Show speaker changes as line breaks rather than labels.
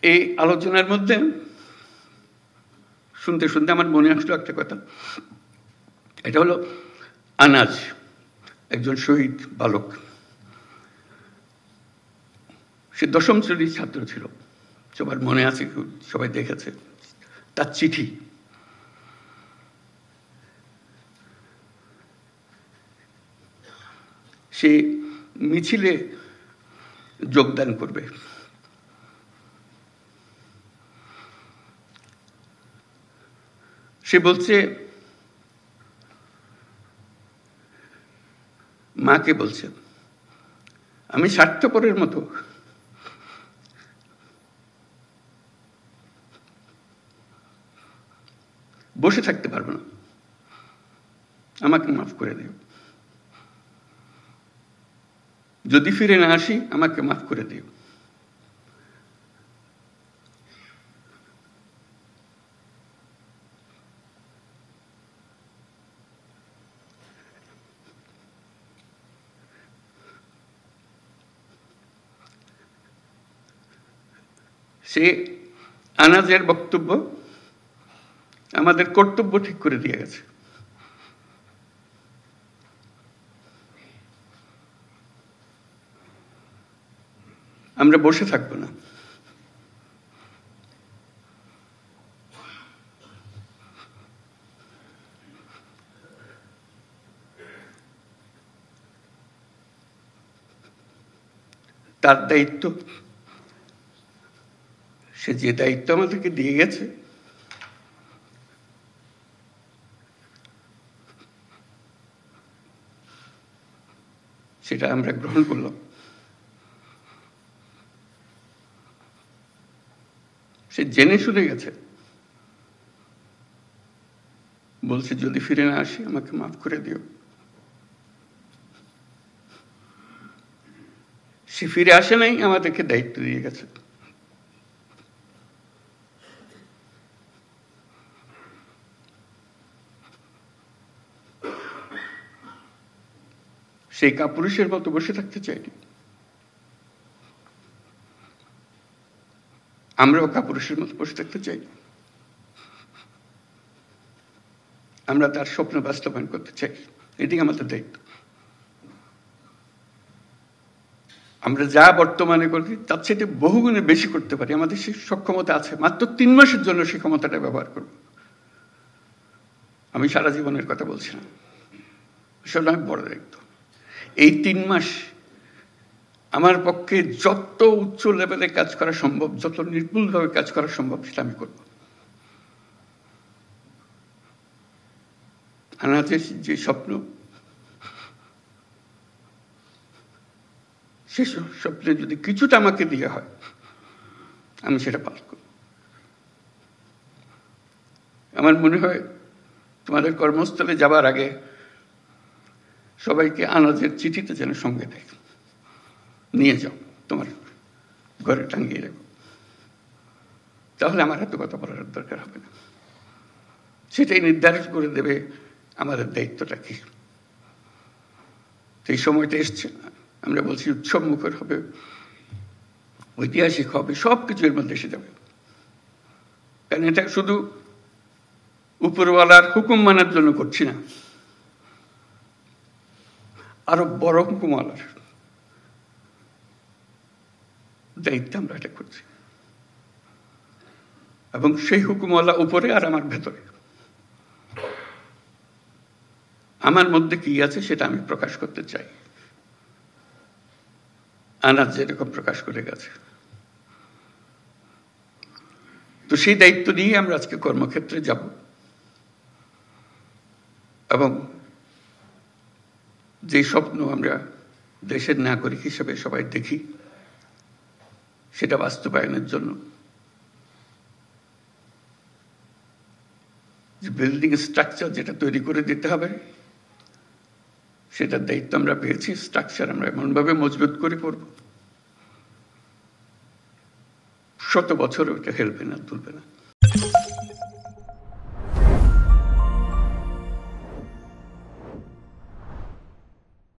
এই আলোচনার মধ্যে শুনতে শুনতে আমার মনে আসলো একটা কথা, এটা হলো আনাজ, একজন শহীদ বালক। সে 10ম শ্রেণীর ছাত্র ছিল, সবার মনে আছে, সবাই দেখেছে তার চিঠি। সে মিছিলে যোগদান করবে, সে বলছে, মাকে বলছে, আমি স্বার্থপরের মতো বসে থাকতে পারবো না, আমাকে মাফ করে দিও, যদি ফিরে না আসি আমাকে মাফ করে দিও। সে আনাজের বক্তব্য আমাদের কর্তব্য ঠিক করে দিয়ে গেছে। আমরা বসে থাকবো না, তার দায়িত্ব, সে যে দায়িত্ব আমাদেরকে দিয়ে গেছে সেটা আমরা গ্রহণ করলাম। সে জেনে শুনে গেছে, বলছে যদি ফিরে না আসি আমাকে মাফ করে দিও। সে ফিরে আসে নাই, আমাদেরকে দায়িত্ব দিয়ে গেছে। সেই কাপুরুষের মতো বসে থাকতে চাইনি, আমরাও কাপুরুষের মতো বসে থাকতে চাই। আমরা তার স্বপ্ন বাস্তবায়ন করতে চাই, এটাই আমাদের দায়িত্ব। আমরা যা বর্তমানে করি তার চেয়ে বহুগুণে বেশি করতে পারি, আমাদের সেই সক্ষমতা আছে। মাত্র 3 মাসের জন্য সেই ক্ষমতাটা ব্যবহার করব। আমি সারা জীবনের কথা বলছি না, আসলে আমি বড় দায়িত্ব। এই 3 মাস আমার পক্ষে যত উচ্চ লেভেলে কাজ করা সম্ভব, যত নির্ভুলভাবে কাজ করা সম্ভব সেটা আমি করব। আনাজের যে স্বপ্ন, সে স্বপ্নে যদি কিছুটা আমাকে দিয়ে হয় আমি সেটা পালন করব। আমার মনে হয় তোমাদের কর্মস্থলে যাবার আগে সবাইকে আনাজের চিঠিটা যেন সঙ্গে দেয়, নিয়ে যাও, তোমার ঘরে টাঙিয়ে রাখো, তাহলে আমার এত কথা বলার দরকার হবে না। সেটাই নির্ধারিত করে দেবে আমাদের দায়িত্বটা কি। সেই সময়টা এসছে, আমরা বলছি উৎসব মুখর হবে, ঐতিহাসিক হবে, সবকিছু এর মধ্যে এসে যাবে। কারণ এটা শুধু উপরওয়ালার হুকুম মানার জন্য করছি না, আরো বড় হুকুমওয়ালার দায়িত্ব আমরা এটা করছি। এবং সেই হুকুমওয়ালা উপরে আর আমার ভেতরে, আমার মধ্যে কি আছে সেটা আমি প্রকাশ করতে চাই। আনাজ যেরকম প্রকাশ করে গেছে, তো সেই দায়িত্ব নিয়ে আমরা আজকে কর্মক্ষেত্রে যাব এবং যে স্বপ্ন আমরা দেশের নাগরিক হিসেবে সবাই দেখি সেটা বাস্তবায়নের জন্য যে বিল্ডিং স্ট্রাকচার যেটা তৈরি করে দিতে হবে, সেটার দায়িত্ব আমরা পেয়েছি। স্ট্রাকচার আমরা এমনভাবে মজবুত করে করব, 100 বছর ওটা হেলবে না, তুলবে না।